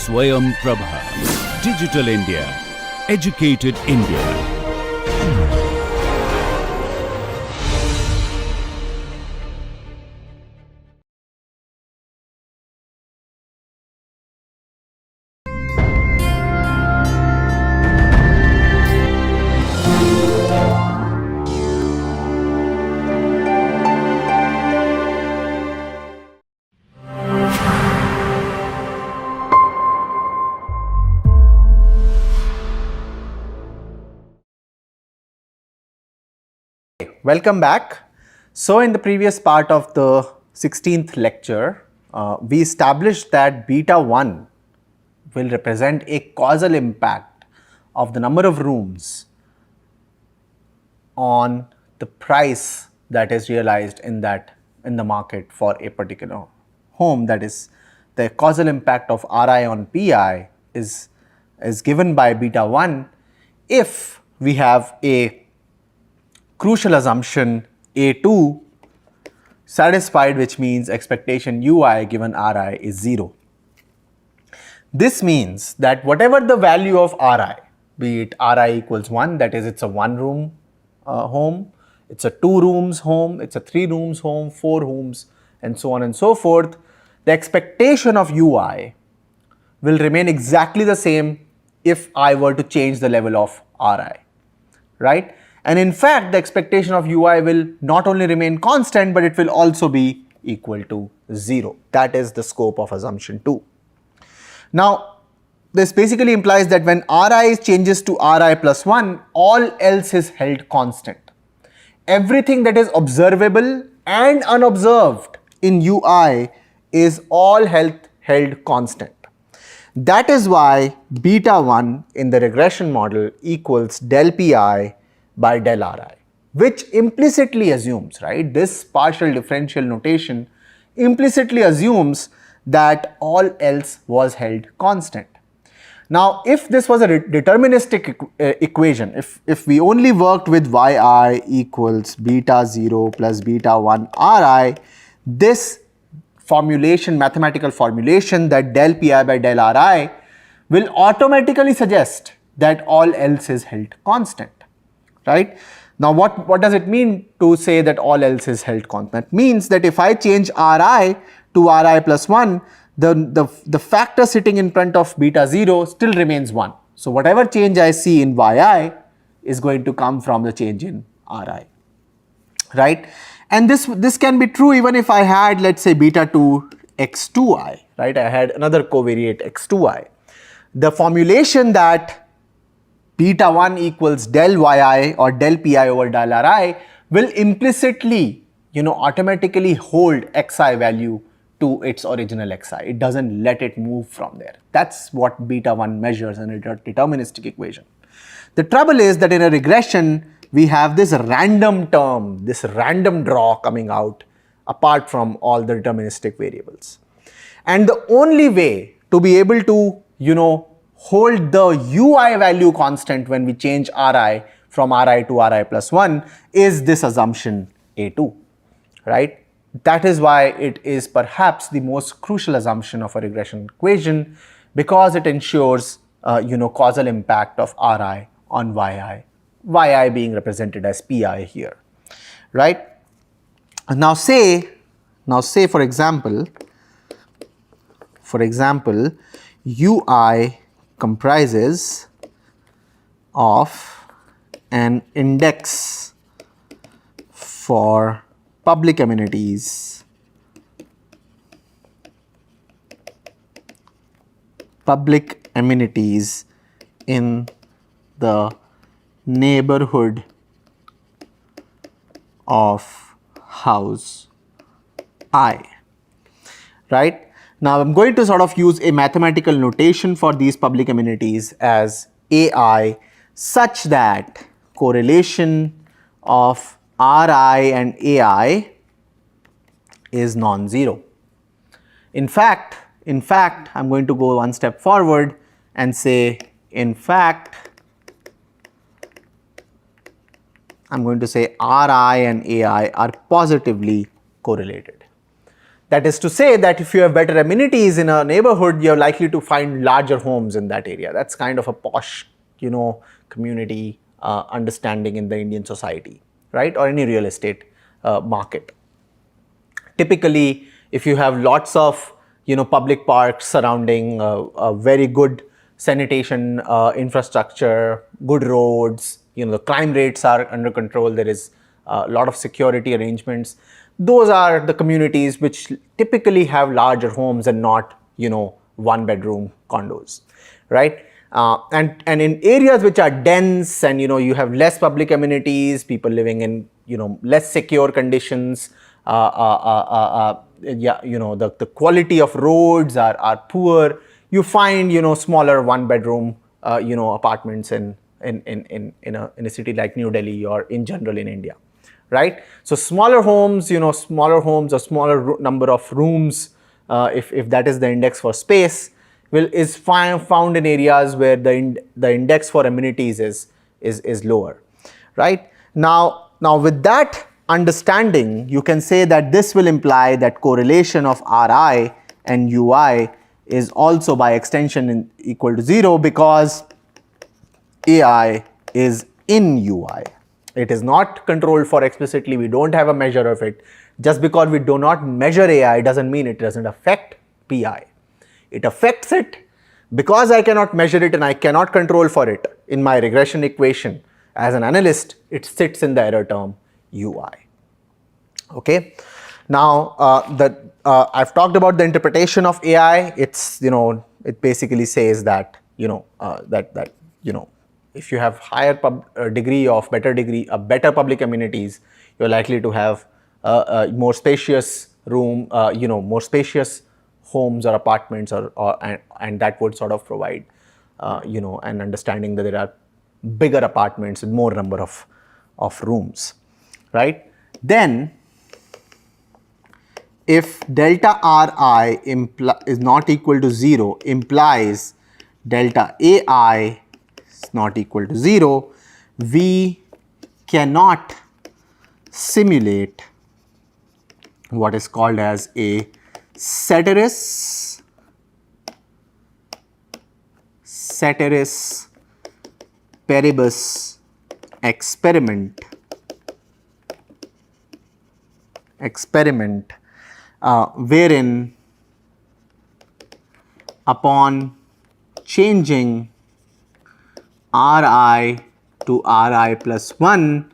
SwayamPrabha. Digital India. Educated India. Welcome back. So in the previous part of the 16th lecture, we established that beta 1 will represent a causal impact of the number of rooms on the price that is realized in the market for a particular home. That is, the causal impact of Ri on Pi is given by beta 1 if we have a crucial assumption A2 satisfied, which means expectation Ui given Ri is 0. This means that whatever the value of Ri, be it Ri equals 1, that is it's a 1 room home, it's a 2 rooms home, it's a 3 rooms home, 4 rooms, and so on and so forth, the expectation of Ui will remain exactly the same if I were to change the level of Ri, right? And in fact, the expectation of Ui will not only remain constant, but it will also be equal to 0. That is the scope of assumption 2. Now, this basically implies that when Ri changes to Ri plus 1, all else is held constant. Everything that is observable and unobserved in Ui is all held constant. That is why beta 1 in the regression model equals del Pi by del Ri, which implicitly assumes, right, this partial differential notation implicitly assumes that all else was held constant. Now, if this was a deterministic equation, if we only worked with yi equals beta 0 plus beta 1 Ri, this formulation, mathematical formulation that del Pi by del Ri will automatically suggest that all else is held constant. Right? Now, what does it mean to say that all else is held constant? It means that if I change Ri to Ri plus 1, the factor sitting in front of beta 0 still remains 1. So, whatever change I see in yi is going to come from the change in Ri. Right? And this can be true even if I had, let's say, beta 2 x2i, right? I had another covariate x2i. The formulation that beta 1 equals del yi or del pi over del Ri will implicitly, automatically hold xi value to its original xi. It doesn't let it move from there. That's what beta 1 measures in a deterministic equation. The trouble is that in a regression, we have this random term, this random draw coming out apart from all the deterministic variables. And the only way to be able to, hold the Ui value constant when we change Ri from Ri to Ri plus 1 is this assumption A2, right? That is why it is perhaps the most crucial assumption of a regression equation, because it ensures, causal impact of Ri on yi being represented as Pi here, right? Now say for example, Ui comprises of an index for public amenities, in the neighborhood of house I, right? Now, I'm going to sort of use a mathematical notation for these public amenities as AI, such that correlation of Ri and AI is non-zero. In fact, I'm going to go one step forward and say, in fact, I'm going to say Ri and AI are positively correlated. That is to say that if you have better amenities in a neighborhood, you're likely to find larger homes in that area. That's kind of a posh, community understanding in the Indian society, right? Or any real estate market. Typically, if you have lots of, public parks surrounding, a very good sanitation infrastructure, good roads, the crime rates are under control, there is a lot of security arrangements. Those are the communities which typically have larger homes and not, one bedroom condos, right? And in areas which are dense and, you have less public amenities, people living in, less secure conditions, the quality of roads are poor. You find, smaller one bedroom, apartments in a city like New Delhi or in general in India, right? So smaller homes, or smaller number of rooms, if that is the index for space, is found in areas where the index for amenities is lower, right? Now with that understanding, you can say that this will imply that correlation of Ri and Ui is also by extension equal to 0 because Ai is in Ui. It is not controlled for explicitly, we don't have a measure of it. Just because we do not measure Ai doesn't mean it doesn't affect Pi. It affects it because I cannot measure it and I cannot control for it. In my regression equation, as an analyst, it sits in the error term Ui. Okay. Now, I've talked about the interpretation of AI. It's, it basically says that, if you have higher better public amenities, you're likely to have more spacious more spacious homes or apartments, and that would sort of provide, an understanding that there are bigger apartments with more number of rooms, right? Then, if delta Ri is not equal to 0 implies delta Ai is not equal to 0, we cannot simulate what is called as a ceteris paribus experiment wherein upon changing Ri to Ri plus 1,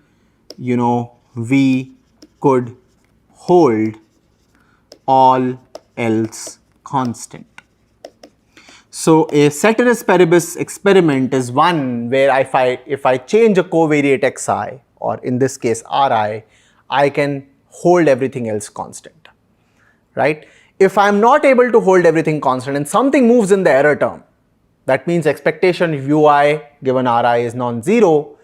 we could hold all else constant. So a ceteris paribus experiment is one where if I change a covariate xi, or in this case Ri, I can hold everything else constant, right? If I am not able to hold everything constant and something moves in the error term, that means expectation of Ui given Ri is non-zero,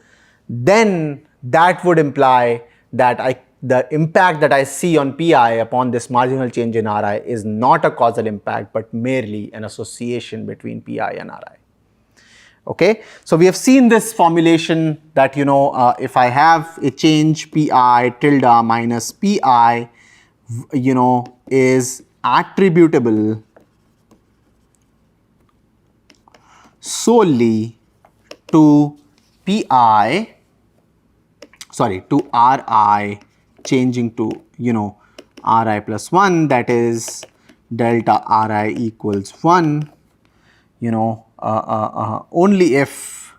then that would imply that the impact that I see on Pi upon this marginal change in Ri is not a causal impact but merely an association between Pi and Ri. Okay, so we have seen this formulation that if I have a change Pi tilde minus Pi is attributable solely to Ri changing to Ri plus 1, that is delta Ri equals 1, only if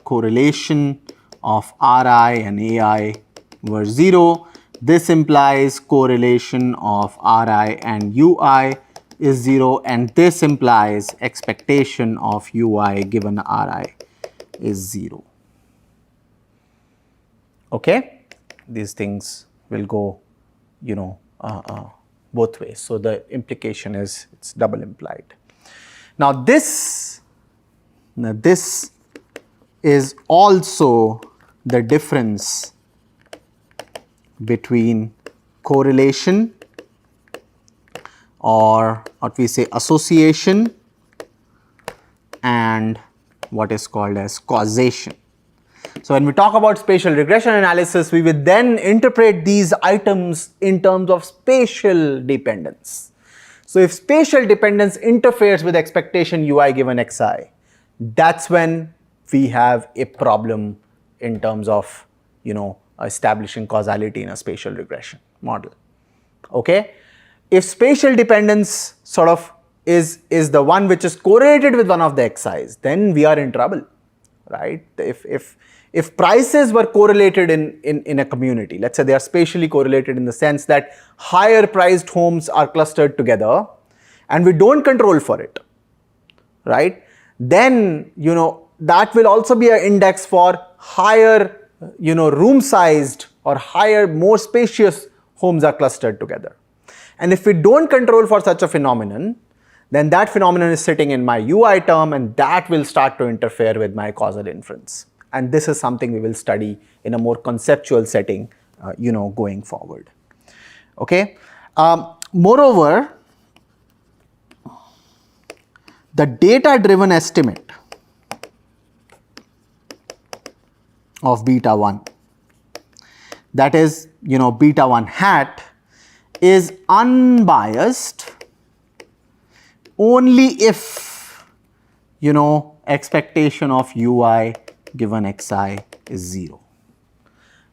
correlation of Ri and Ai were 0. This implies correlation of Ri and Ui is 0, and this implies expectation of Ui given Ri is 0. Okay, these things will go, both ways. So the implication is it's double implied. Now this is also the difference between correlation, or what we say association, and what is called as causation. So when we talk about spatial regression analysis, we would then interpret these items in terms of spatial dependence. So if spatial dependence interferes with expectation ui given xi, that's when we have a problem in terms of, establishing causality in a spatial regression model. Okay? If spatial dependence sort of is the one which is correlated with one of the xi's, then we are in trouble, right? If prices were correlated in a community, let's say they are spatially correlated in the sense that higher priced homes are clustered together and we don't control for it, right? Then, that will also be an index for higher, room sized or higher, more spacious homes are clustered together. And if we don't control for such a phenomenon, then that phenomenon is sitting in my UI term and that will start to interfere with my causal inference. And this is something we will study in a more conceptual setting, going forward. Okay. Moreover, the data-driven estimate of beta 1, that is, beta 1 hat, is unbiased only if, expectation of ui given xi is 0,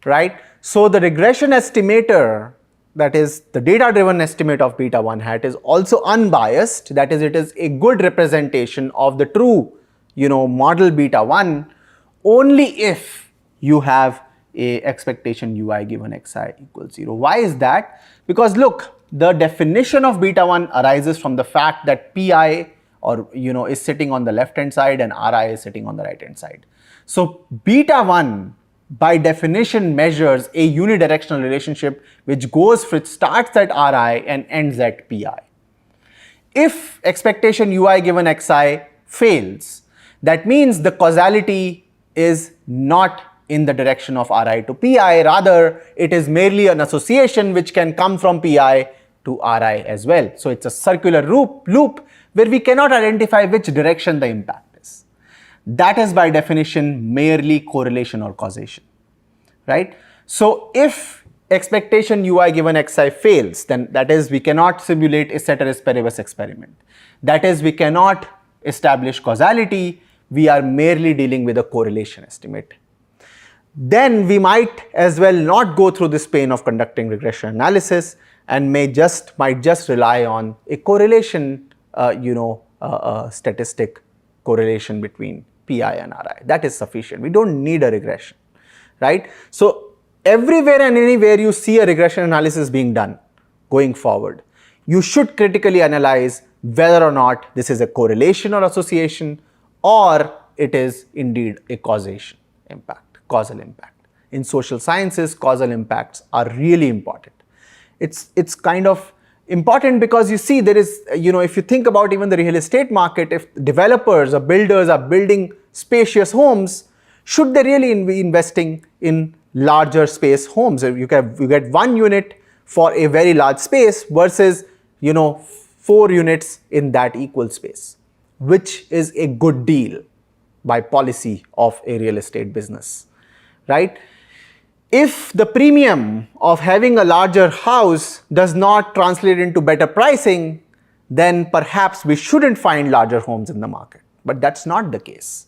right? So the regression estimator, that is the data-driven estimate of beta 1 hat, is also unbiased, that is, it is a good representation of the true, model beta 1 only if you have a expectation ui given xi equals 0. Why is that? Because look, the definition of beta 1 arises from the fact that pi or is sitting on the left hand side and ri is sitting on the right hand side. So beta 1 by definition measures a unidirectional relationship which starts at ri and ends at pi. If expectation ui given xi fails, that means the causality is not in the direction of ri to pi, rather it is merely an association which can come from pi to ri as well. So it's a circular loop where we cannot identify which direction the impact is. That is by definition merely correlation or causation, right? So if expectation ui given xi fails, then that is we cannot simulate a ceteris paribus experiment. That is we cannot establish causality, we are merely dealing with a correlation estimate. Then we might as well not go through this pain of conducting regression analysis and might just rely on a correlation, statistic correlation between pi and ri. That is sufficient. We don't need a regression, right? So everywhere and anywhere you see a regression analysis being done going forward, you should critically analyze whether or not this is a correlation or association or it is indeed a causal impact. In social sciences, causal impacts are really important. It's kind of important because you see there is, if you think about even the real estate market, if developers or builders are building spacious homes, should they really be investing in larger space homes? You get one unit for a very large space versus 4 units in that equal space, which is a good deal by policy of a real estate business, right? If the premium of having a larger house does not translate into better pricing, then perhaps we shouldn't find larger homes in the market. But that's not the case,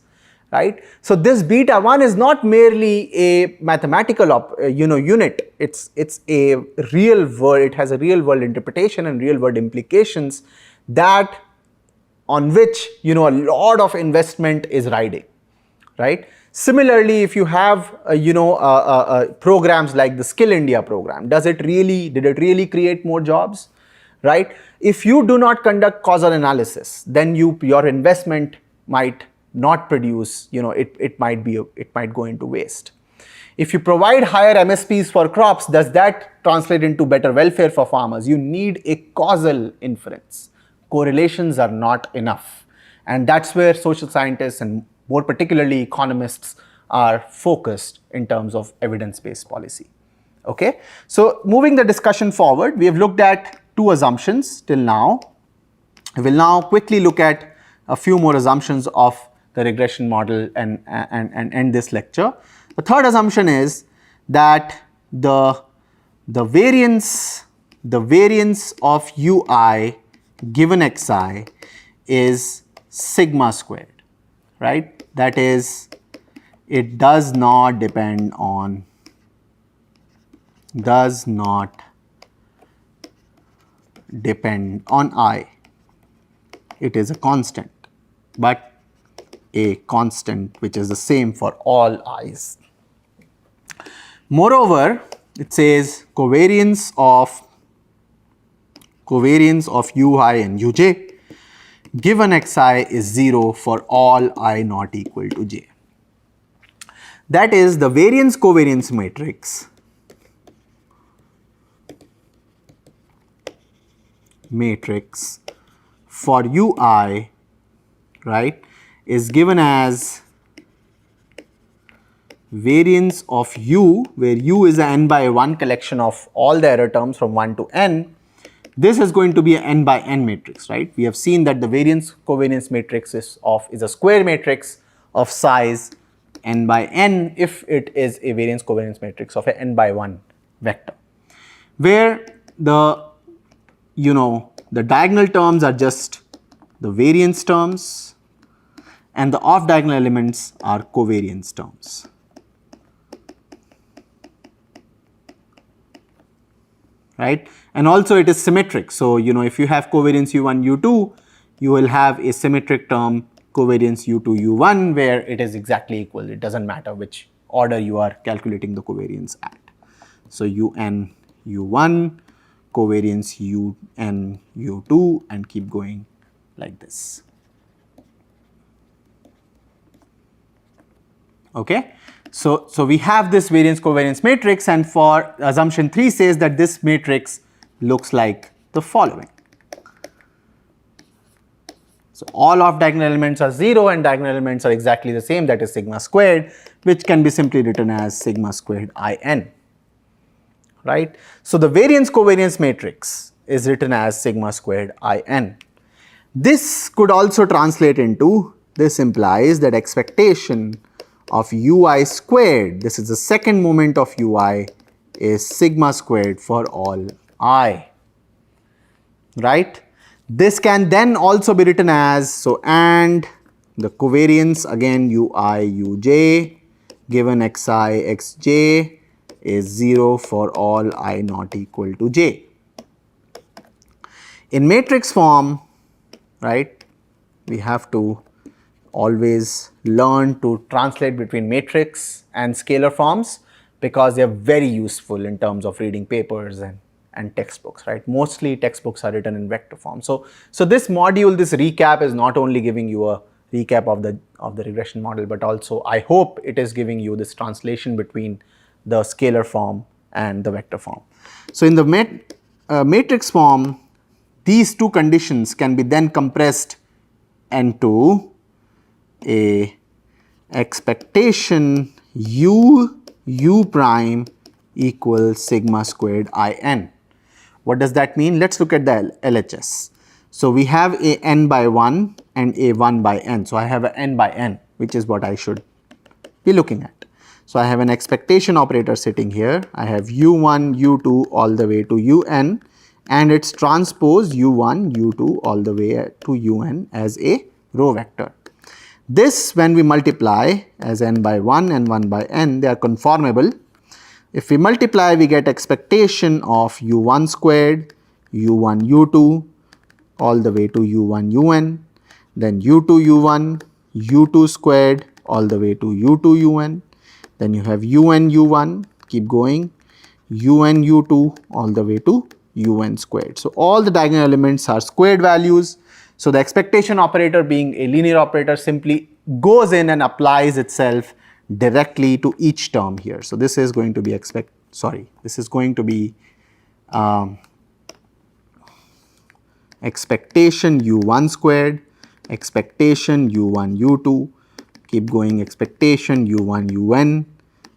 right? So this beta 1 is not merely a mathematical unit. It's a real world. It has a real world interpretation and real world implications that on which a lot of investment is riding, right? Similarly, if you have programs like the Skill India program, did it really create more jobs, right? If you do not conduct causal analysis, then your investment might not produce, it might go into waste. If you provide higher MSPs for crops, does that translate into better welfare for farmers? You need a causal inference. Correlations are not enough, and that's where social scientists and more particularly economists are focused in terms of evidence-based policy. Okay, so moving the discussion forward, we have looked at 2 assumptions till now. We will now quickly look at a few more assumptions of the regression model and end this lecture. The third assumption is that the variance of ui given xi is sigma squared, right? That is, it does not depend on, I. It is a constant, but a constant which is the same for all i's. Moreover, it says covariance of ui and uj given xi is 0 for all I not equal to j. That is, the variance covariance matrix for ui, right, is given as variance of u, where u is a n by 1 collection of all the error terms from 1 to n. This is going to be a n by n matrix, right? We have seen that the variance covariance matrix is a square matrix of size n by n if it is a variance covariance matrix of a n by 1 vector, where the diagonal terms are just the variance terms and the off diagonal elements are covariance terms. Right? And also it is symmetric. So, if you have covariance u1, u2, you will have a symmetric term covariance u2, u1, where it is exactly equal. It doesn't matter which order you are calculating the covariance at. So, un, u1, covariance un, u2, and keep going like this. Okay. So we have this variance covariance matrix, and for assumption 3 says that this matrix looks like the following. So all off diagonal elements are 0 and diagonal elements are exactly the same, that is sigma squared, which can be simply written as sigma squared in, right? So the variance covariance matrix is written as sigma squared in. This could also translate into, this implies that expectation of ui squared, this is the second moment of ui, is sigma squared for all I, right? This can then also be written as, so and the covariance again ui uj given xi xj is 0 for all I not equal to j. In matrix form, right, we have to always learn to translate between matrix and scalar forms because they are very useful in terms of reading papers and textbooks, right? Mostly textbooks are written in vector form. So this module, this recap is not only giving you a recap of the regression model, but also I hope it is giving you this translation between the scalar form and the vector form. So in the matrix form, these two conditions can be then compressed into a expectation u prime equals sigma squared in. What does that mean? Let's look at the LHS. So we have a n by 1 and a 1 by n. So I have a n by n, which is what I should be looking at. So I have an expectation operator sitting here. I have u1, u2 all the way to un, and its transpose u1, u2 all the way to un as a row vector. This, when we multiply as n by 1 and 1 by n, they are conformable. If we multiply, we get expectation of u1 squared, u1 u2 all the way to u1 un, then u2 u1, u2 squared all the way to u2 un, then you have un u1, keep going, un u2 all the way to un squared. So all the diagonal elements are squared values. So the expectation operator, being a linear operator, simply goes in and applies itself directly to each term here. So this is going to be expectation u1 squared, expectation u1 u2, keep going, expectation u1 un,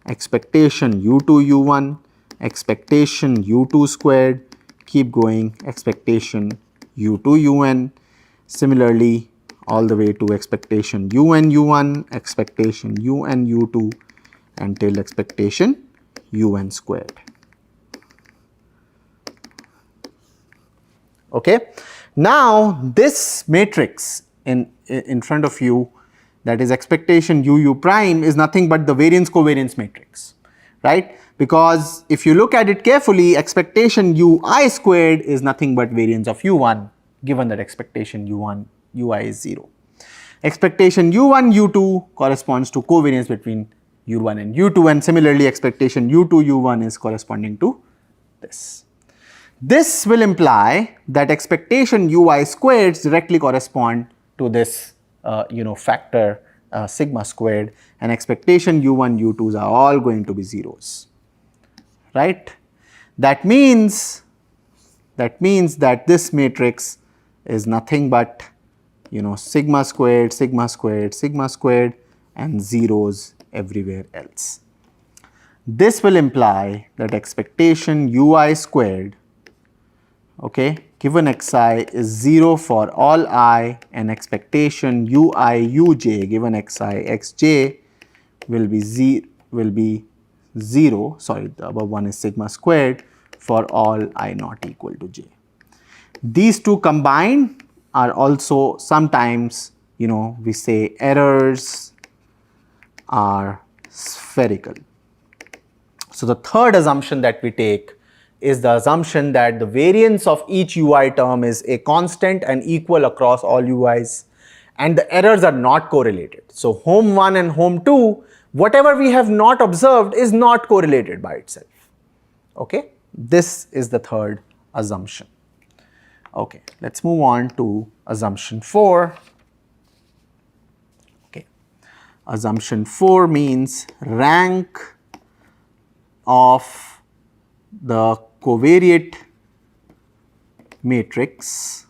expectation u2 u1, expectation u2 squared, keep going, expectation u2 un, similarly all the way to expectation un u1, expectation un u2, and till expectation un squared. Okay. Now this matrix in front of you, that is expectation u prime, is nothing but the variance covariance matrix, right? Because if you look at it carefully, expectation ui squared is nothing but variance of u1, given that expectation ui is 0. Expectation u1 u2 corresponds to covariance between u1 and u2, and similarly expectation u2 u1 is corresponding to this. This will imply that expectation ui squareds directly correspond to this factor sigma squared, and expectation u1 u2s are all going to be zeros, right? That means that this matrix is nothing but sigma squared, sigma squared, sigma squared, and zeros everywhere else. This will imply that expectation ui squared, okay, given xi is 0 for all I, and expectation ui uj given xi xj will be 0, sorry, the above one is sigma squared, for all I not equal to j. These two combined are also sometimes, we say errors are spherical. So the third assumption that we take is the assumption that the variance of each ui term is a constant and equal across all ui's, and the errors are not correlated. So home 1 and home 2, whatever we have not observed is not correlated by itself. Okay, this is the third assumption. Okay, let's move on to assumption 4. Okay, assumption 4 means rank of the covariate matrix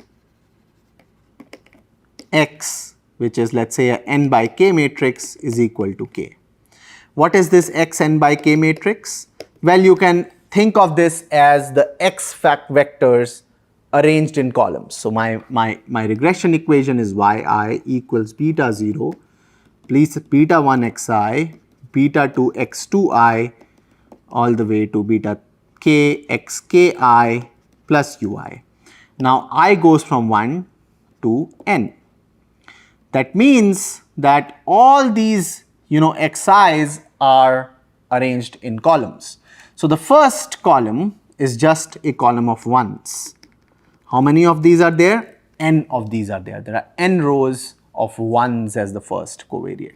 X, which is, let's say, a n by k matrix, is equal to k. What is this x n by k matrix? Well, you can think of this as the x vectors arranged in columns. So my regression equation is yi equals beta 0 plus beta 1 xi, beta 2 x2i, all the way to beta k xki plus ui. Now I goes from 1 to n. That means that all these xi's are arranged in columns. So the first column is just a column of ones. How many of these are there? N of these are there. There are n rows of ones as the first covariate.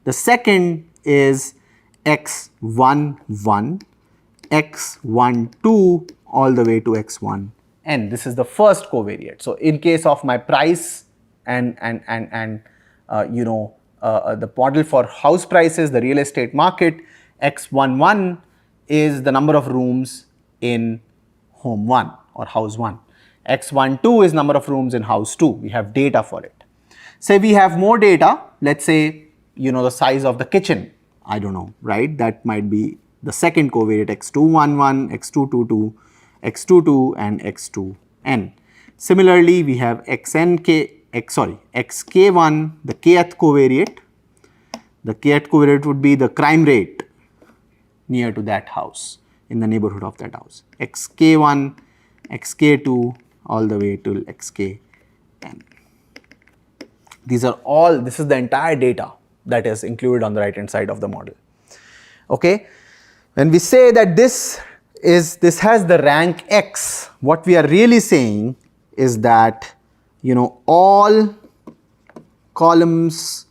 The second is x1 1, x1 2 all the way to x1 n. This is the first covariate. So in case of my price and the model for house prices, the real estate market, x11 is the number of rooms in home 1 or house 1. x12 is number of rooms in house 2. We have data for it. Say we have more data, let's say the size of the kitchen, I don't know, right? That might be the second covariate, x211, x222, x22 and x2n. Similarly, we have xk1, the kth covariate. The kth covariate would be the crime rate near to that house, in the neighborhood of that house. xk1, xk2 all the way till xkn. These are all, this is the entire data that is included on the right hand side of the model. Okay, when we say that this has the rank x, what we are really saying is that all columns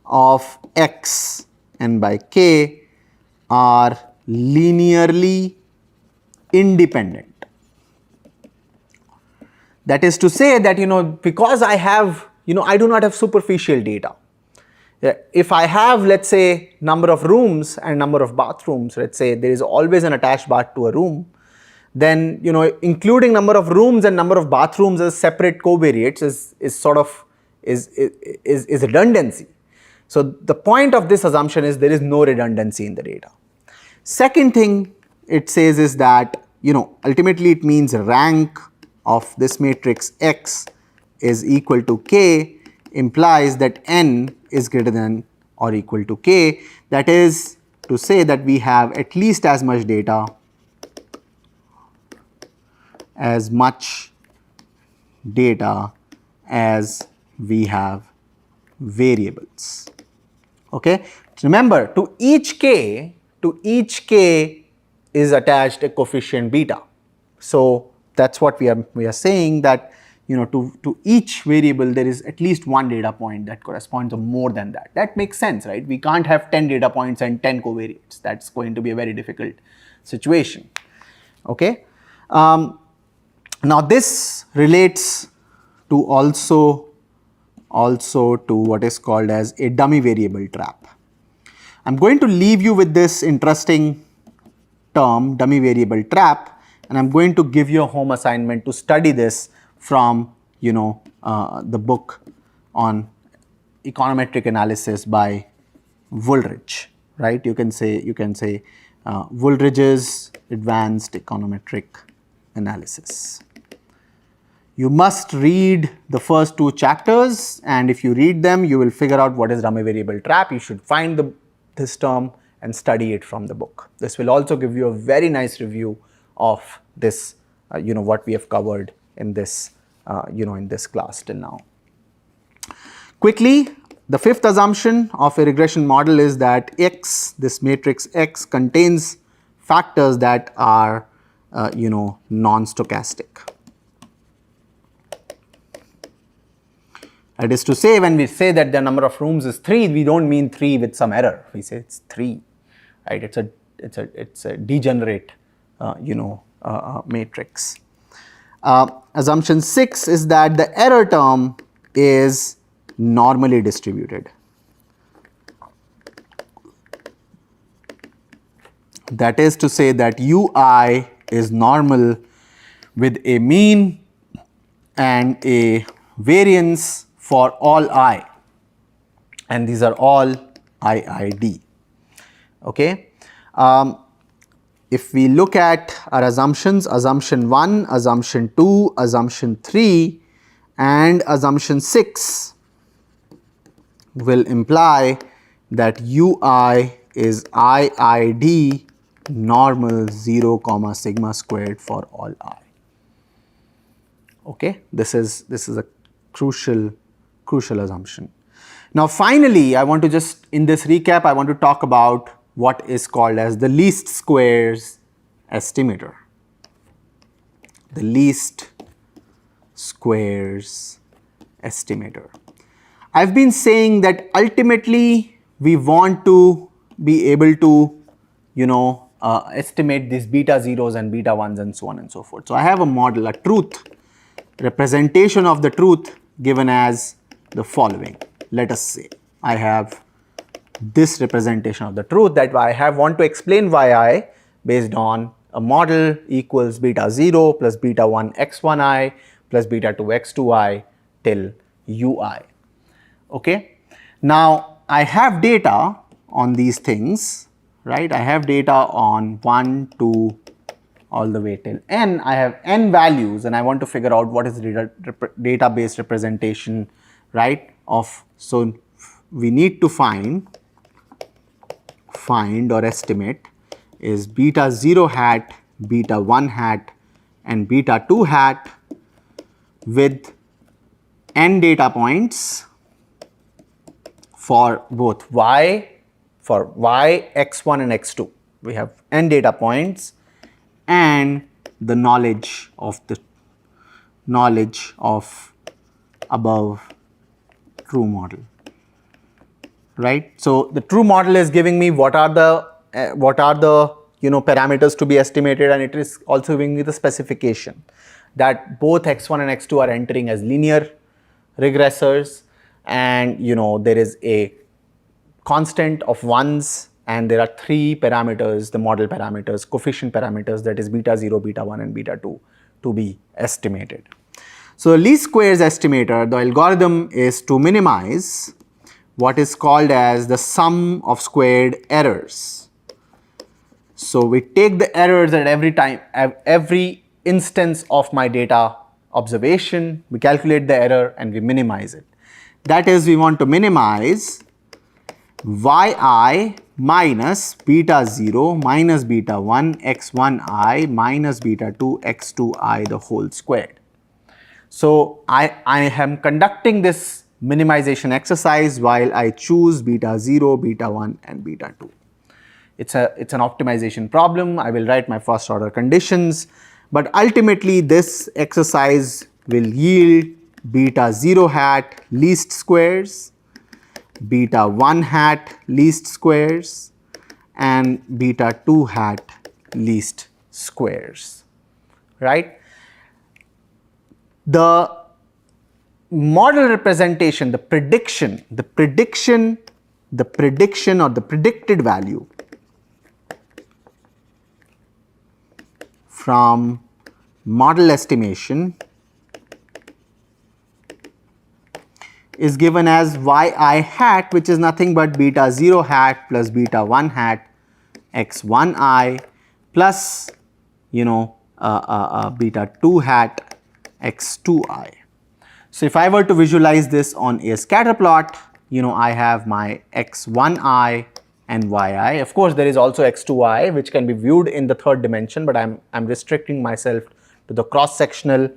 of x n by k are linearly independent. That is to say that because I have I do not have superficial data. If I have, let's say, number of rooms and number of bathrooms, let's say there is always an attached bath to a room, then including number of rooms and number of bathrooms as separate covariates is redundancy. So the point of this assumption is there is no redundancy in the data. Second thing it says is that ultimately it means rank of this matrix X is equal to k, implies that n is greater than or equal to k. That is, to say that we have at least as much data as we have variables. Okay. Remember, to each k is attached a coefficient beta. So that's what we are saying, that to each variable there is at least one data point that corresponds to more than that. That makes sense, right? We can't have 10 data points and 10 covariates. That's going to be a very difficult situation. Okay. Now this relates to also to what is called as a dummy variable trap. I'm going to leave you with this interesting term, dummy variable trap, and I'm going to give you a home assignment to study this from the book on econometric analysis by Woolridge, right? You can say Woolridge's advanced econometric analysis. You must read the first 2 chapters, and if you read them, you will figure out what is dummy variable trap. You should find this term and study it from the book. This will also give you a very nice review of this, what we have covered in this, in this class till now. Quickly, the 5th assumption of a regression model is that X, this matrix X, contains factors that are, non-stochastic. That is to say, when we say that the number of rooms is 3, we don't mean 3 with some error. We say it's 3, right? It's a degenerate, matrix. Assumption 6 is that the error term is normally distributed. That is to say that UI is normal with a mean and a variance for all I, and these are all IID. Okay. If we look at our assumptions, assumption 1, assumption 2, assumption 3 and assumption 6 will imply that UI is IID normal 0, sigma squared for all I. Okay, this is a crucial assumption. Now finally, I want to just, in this recap, I want to talk about what is called as the least squares estimator. The least squares estimator. I've been saying that ultimately we want to be able to, estimate these beta zeros and beta ones and so on and so forth. So I have a model, a truth representation of the truth given as the following. Let us say I have this representation of the truth that I want to explain yi based on a model equals beta 0 plus beta 1 x1i plus beta 2 x2i till ui. Okay. Now I have data on these things, right? I have data on 1, 2, all the way till n. I have n values and I want to figure out what is the database representation, right, of, so we need to find or estimate is beta 0 hat, beta 1 hat and beta 2 hat with n data points for both y, x1 and x2. We have n data points and the knowledge of above true model, right? So the true model is giving me what are the parameters to be estimated, and it is also giving me the specification that both x1 and x2 are entering as linear regressors, and there is a constant of ones, and there are 3 parameters, the model parameters, coefficient parameters, that is beta 0, beta 1 and beta 2 to be estimated. So least squares estimator, the algorithm is to minimize what is called as the sum of squared errors. So we take the errors at every instance of my data observation, we calculate the error and we minimize it. That is, we want to minimize yi minus beta 0 minus beta 1 x1I minus beta 2 x2I the whole squared. So I am conducting this minimization exercise while I choose beta 0, beta 1 and beta 2. It's an optimization problem. I will write my first order conditions, but ultimately this exercise will yield beta 0 hat least squares, beta 1 hat least squares and beta 2 hat least squares, right? The model representation, the prediction or the predicted value from model estimation is given as yi hat, which is nothing but beta 0 hat plus beta 1 hat x1I plus beta 2 hat x2I. So if I were to visualize this on a scatter plot, I have my x1I and yi. Of course, there is also x2I which can be viewed in the third dimension, but I'm restricting myself to the cross-sectional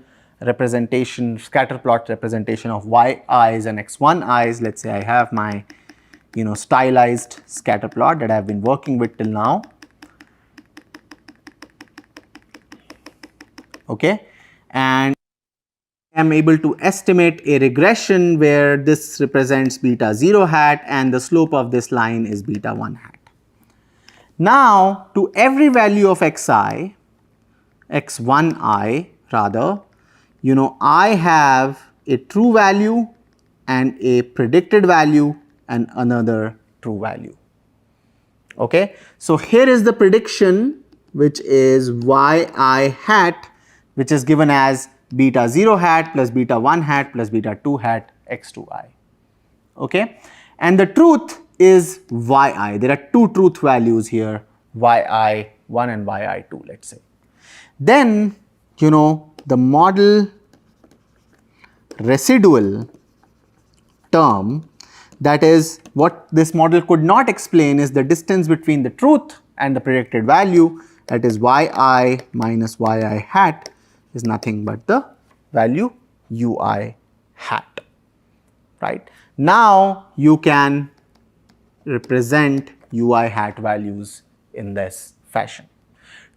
representation, scatter plot representation of yi's and x1i's. Let's say I have my stylized scatter plot that I've been working with till now. Okay, and I am able to estimate a regression where this represents beta 0 hat and the slope of this line is beta 1 hat. Now, to every value of xi, x1I rather, I have a true value and a predicted value and another true value. Okay, so here is the prediction, which is yi hat, which is given as beta 0 hat plus beta 1 hat plus beta 2 hat x2I. Okay, and the truth is yi. There are two truth values here, yi1 and yi2, let's say. Then the model residual term, that is what this model could not explain, is the distance between the truth and the predicted value, that is yi minus yi hat is nothing but the value ui hat, right? Now you can represent ui hat values in this fashion.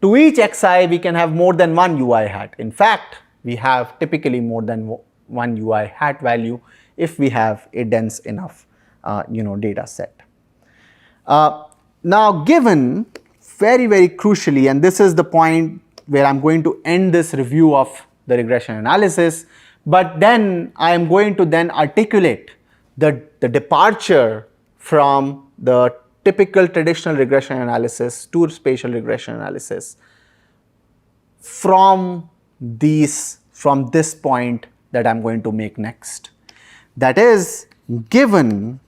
To each xi we can have more than one ui hat. In fact, we have typically more than one ui hat value if we have a dense enough data set. Now given very crucially, and this is the point where I'm going to end this review of the regression analysis, but then I am going to then articulate the departure from the typical traditional regression analysis to spatial regression analysis from this point that I'm going to make next. That is, given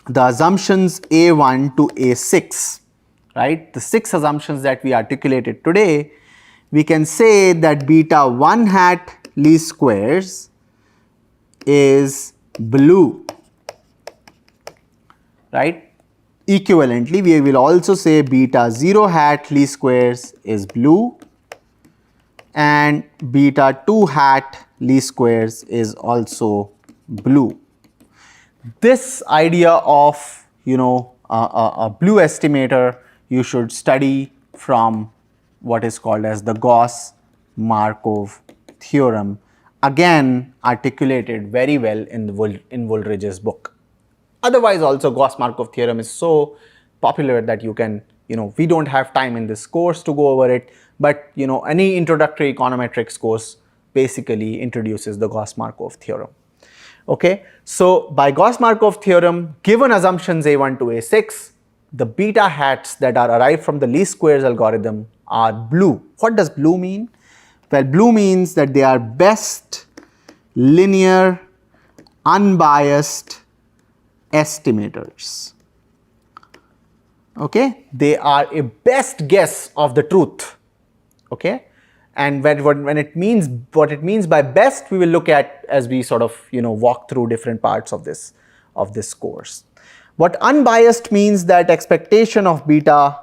the assumptions A1 to A6, right, the 6 assumptions that we articulated today, we can say that beta 1 hat least squares is blue, right. Equivalently, we will also say beta 0 hat least squares is blue and beta 2 hat least squares is also blue. This idea of a blue estimator you should study from what is called as the Gauss-Markov theorem, again articulated very well in Woolridge's book. Otherwise also Gauss-Markov theorem is so popular that you can, we don't have time in this course to go over it, but any introductory econometrics course basically introduces the Gauss-Markov theorem. Okay, so by Gauss-Markov theorem, given assumptions A1 to A6, the beta hats that are arrived from the least squares algorithm are blue. What does blue mean? Well, blue means that they are best linear, unbiased estimators. Okay, they are a best guess of the truth. Okay, and when it means, what it means by best, we will look at as we sort of walk through different parts of this course. What unbiased means that expectation of beta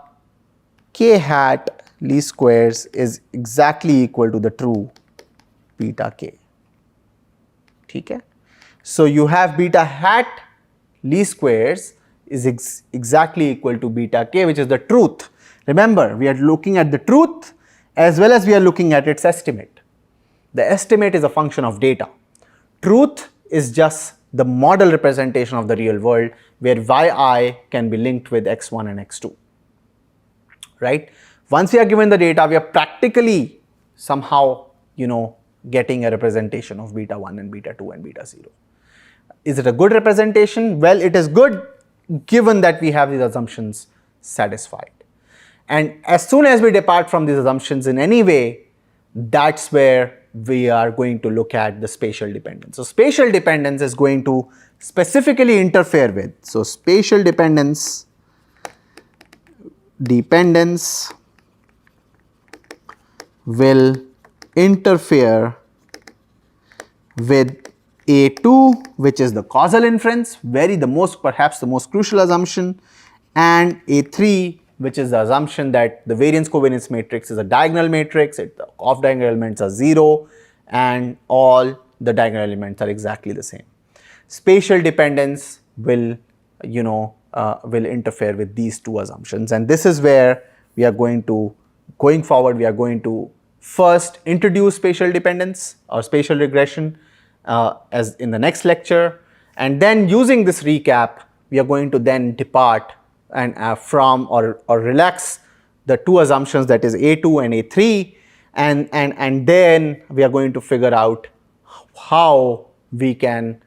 k hat least squares is exactly equal to the true beta k. Okay? So you have beta hat least squares is exactly equal to beta k, which is the truth. Remember, we are looking at the truth as well as we are looking at its estimate. The estimate is a function of data. Truth is just the model representation of the real world where yi can be linked with x1 and x2. Right? Once we are given the data, we are practically somehow, getting a representation of beta 1 and beta 2 and beta 0. Is it a good representation? Well, it is good given that we have these assumptions satisfied. And as soon as we depart from these assumptions in any way, that's where we are going to look at the spatial dependence. So spatial dependence is going to specifically interfere with. So spatial dependence will interfere with A2, which is the causal inference, perhaps the most crucial assumption, and A3, which is the assumption that the variance covariance matrix is a diagonal matrix, the off diagonal elements are 0, and all the diagonal elements are exactly the same. Spatial dependence will, will interfere with these two assumptions, and this is where we are going forward, we are going to first introduce spatial dependence or spatial regression as in the next lecture, and then using this recap, we are going to then depart and from or relax the two assumptions, that is A2 and A3, and then we are going to figure out how we can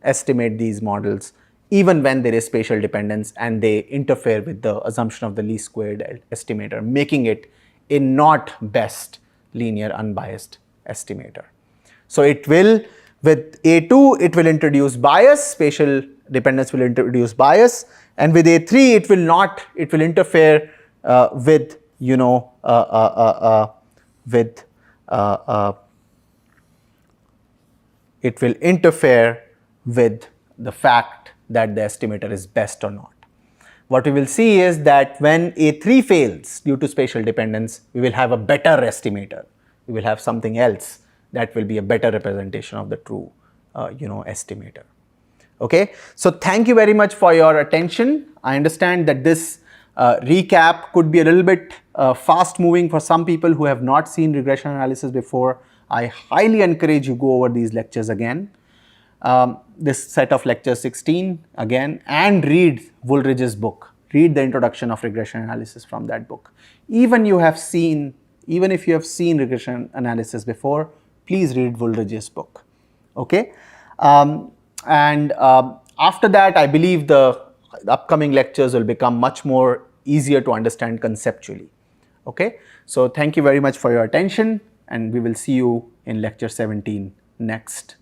estimate these models even when there is spatial dependence and they interfere with the assumption of the least squared estimator, making it a not best linear unbiased estimator. So it will, with A2 it will introduce bias, spatial dependence will introduce bias, and with A3 it will interfere with it will interfere with the fact that the estimator is best or not. What we will see is that when A3 fails due to spatial dependence, we will have a better estimator. We will have something else that will be a better representation of the true estimator. Okay, so thank you very much for your attention. I understand that this recap could be a little bit fast moving for some people who have not seen regression analysis before. I highly encourage you go over these lectures again, this set of lectures 16 again, and read Woolridge's book. Read the introduction of regression analysis from that book. Even if you have seen regression analysis before, please read Woolridge's book. Okay, and after that, I believe the upcoming lectures will become much more easier to understand conceptually. Okay, so thank you very much for your attention, and we will see you in lecture 17 next.